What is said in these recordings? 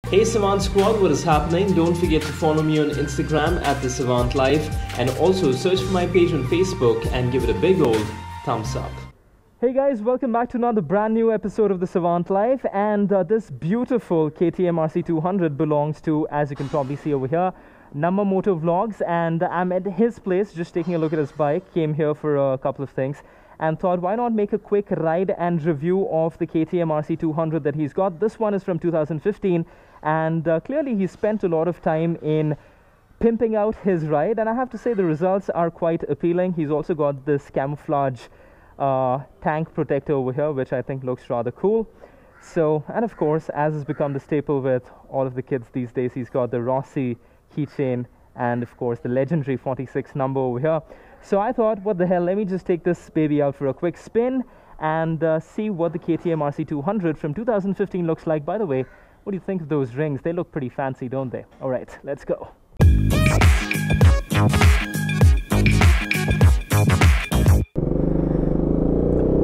Hey Savant Squad, what is happening? Don't forget to follow me on Instagram at The Savant Life, and also search for my page on Facebook and give it a big old thumbs up. Hey guys, welcome back to another brand new episode of The Savant Life, and this beautiful KTM RC200 belongs to, as you can probably see over here, Number Motor Vlogs, and I'm at his place just taking a look at his bike. Came here for a couple of things and thought, why not make a quick ride and review of the KTM RC200 that he's got. This one is from 2015, and clearly he spent a lot of time in pimping out his ride, and I have to say the results are quite appealing. He's also got this camouflage tank protector over here, which I think looks rather cool. So, and of course, as has become the staple with all of the kids these days, he's got the Rossi keychain and of course the legendary 46 number over here. So I thought, what the hell, let me just take this baby out for a quick spin and see what the KTM RC200 from 2015 looks like. By the way, what do you think of those rings? They look pretty fancy, don't they? Alright, let's go.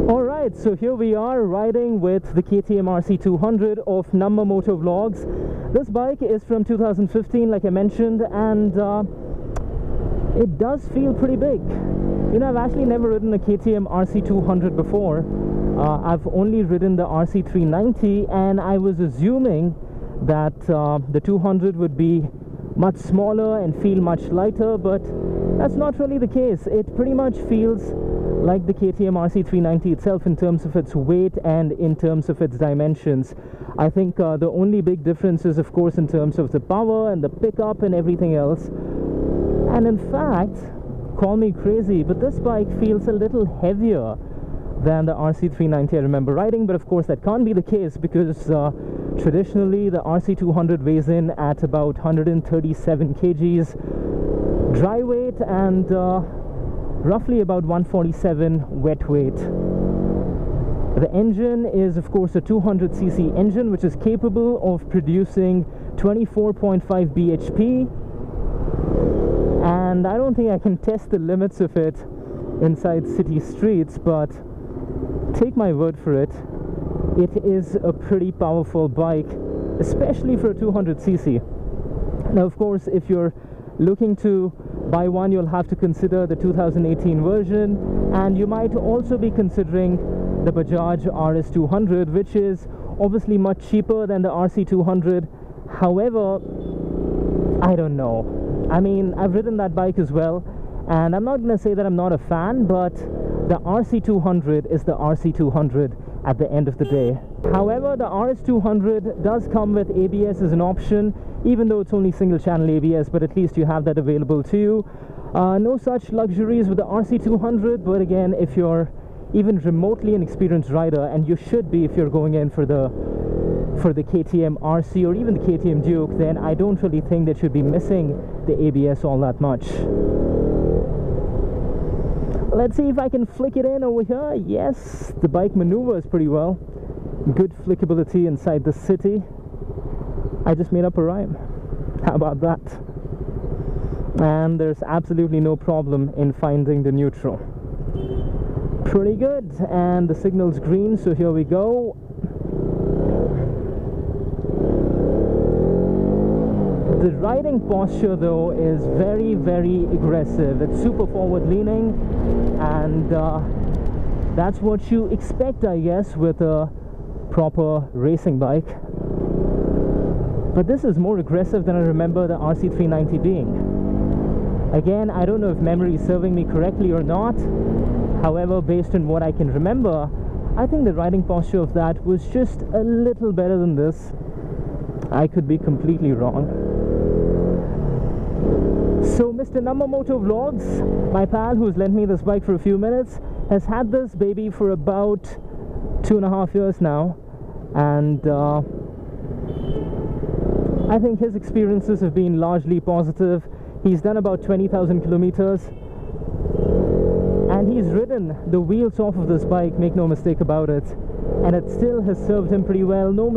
Alright, so here we are riding with the KTM RC200 of Number Motor Vlogs. This bike is from 2015, like I mentioned, and it does feel pretty big. You know, I've actually never ridden a KTM RC200 before. I've only ridden the RC390, and I was assuming that the 200 would be much smaller and feel much lighter, but that's not really the case. It pretty much feels like the KTM RC390 itself in terms of its weight and in terms of its dimensions. I think the only big difference is, of course, in terms of the power and the pickup and everything else. And in fact, call me crazy, but this bike feels a little heavier than the RC390 I remember riding, but of course that can't be the case because traditionally the RC200 weighs in at about 137 kgs dry weight and roughly about 147 wet weight. The engine is of course a 200cc engine which is capable of producing 24.5 bhp, and I don't think I can test the limits of it inside city streets, but take my word for it, it is a pretty powerful bike, especially for a 200cc. Now of course, if you're looking to buy one, you'll have to consider the 2018 version, and you might also be considering the Bajaj RS200, which is obviously much cheaper than the RC200. However, I don't know. I mean, I've ridden that bike as well, and I'm not going to say that I'm not a fan, but the RC200 is the RC200 at the end of the day. However, the RS200 does come with ABS as an option, even though it's only single channel ABS, but at least you have that available to you. No such luxuries with the RC200, but again, if you're even remotely an experienced rider, and you should be if you're going in for the KTM RC or even the KTM Duke, then I don't really think that you'd be missing the ABS all that much. Let's see if I can flick it in over here. Yes, the bike maneuvers pretty well. Good flickability inside the city. I just made up a rhyme. How about that? And there's absolutely no problem in finding the neutral. Pretty good. And the signal's green, so here we go. The riding posture though is very, very aggressive. It's super forward leaning, and that's what you expect, I guess, with a proper racing bike. But this is more aggressive than I remember the RC390 being. Again, I don't know if memory is serving me correctly or not. However, based on what I can remember, I think the riding posture of that was just a little better than this. I could be completely wrong. So Mr. Number Motor Vlogs, my pal who's lent me this bike for a few minutes, has had this baby for about 2.5 years now, and I think his experiences have been largely positive. He's done about 20,000 kilometers, and he's ridden the wheels off of this bike, make no mistake about it, and it still has served him pretty well. No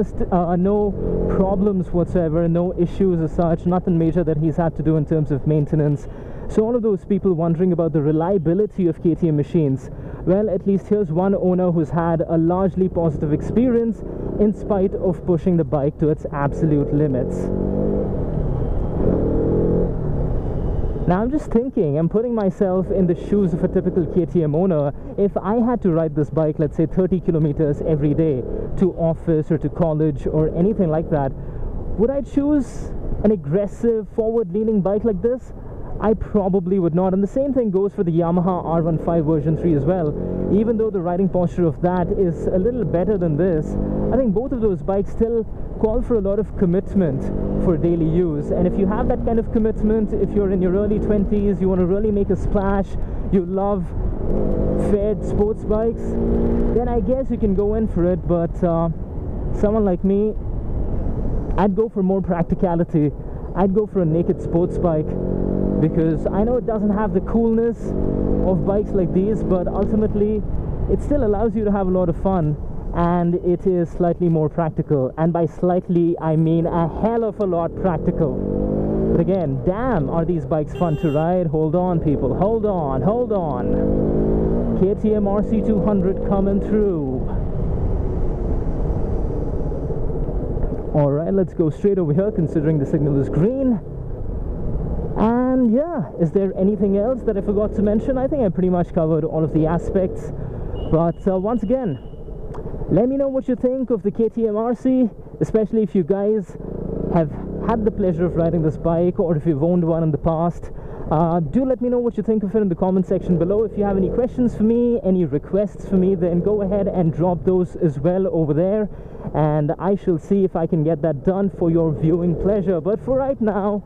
problems whatsoever, no issues as such, nothing major that he's had to do in terms of maintenance. So all of those people wondering about the reliability of KTM machines, well, at least here's one owner who's had a largely positive experience in spite of pushing the bike to its absolute limits. Now I'm just thinking, I'm putting myself in the shoes of a typical KTM owner. If I had to ride this bike, let's say 30 kilometers every day to office or to college or anything like that, would I choose an aggressive, forward-leaning bike like this? I probably would not. And the same thing goes for the Yamaha R15 version 3 as well. Even though the riding posture of that is a little better than this, I think both of those bikes still call for a lot of commitment for daily use. And if you have that kind of commitment, if you're in your early 20s, you want to really make a splash, you love fed sports bikes, then I guess you can go in for it. But someone like me, I'd go for more practicality. I'd go for a naked sports bike, because I know it doesn't have the coolness of bikes like these, but ultimately it still allows you to have a lot of fun, and it is slightly more practical. And by slightly, I mean a hell of a lot practical. But again, damn, are these bikes fun to ride. Hold on, people, hold on, hold on. KTM RC200 coming through. Alright, let's go straight over here, considering the signal is green. And yeah, is there anything else that I forgot to mention? I think I pretty much covered all of the aspects. But once again, let me know what you think of the KTM RC, especially if you guys have had the pleasure of riding this bike, or if you've owned one in the past. Do let me know what you think of it in the comment section below. If you have any questions for me, any requests for me, then go ahead and drop those as well over there, and I shall see if I can get that done for your viewing pleasure. But for right now,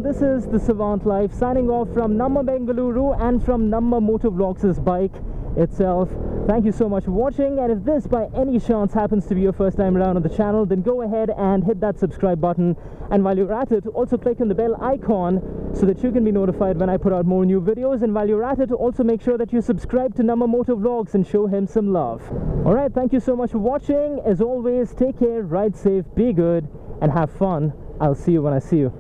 this is the Savant Life signing off from Namma Bengaluru and from Namma Motovlogs' bike itself. Thank you so much for watching, and if this by any chance happens to be your first time around on the channel, then go ahead and hit that subscribe button, and while you're at it, also click on the bell icon so that you can be notified when I put out more new videos. And while you're at it, also make sure that you subscribe to Namma Motovlogs and show him some love. Alright, thank you so much for watching. As always, take care, ride safe, be good, and have fun. I'll see you when I see you.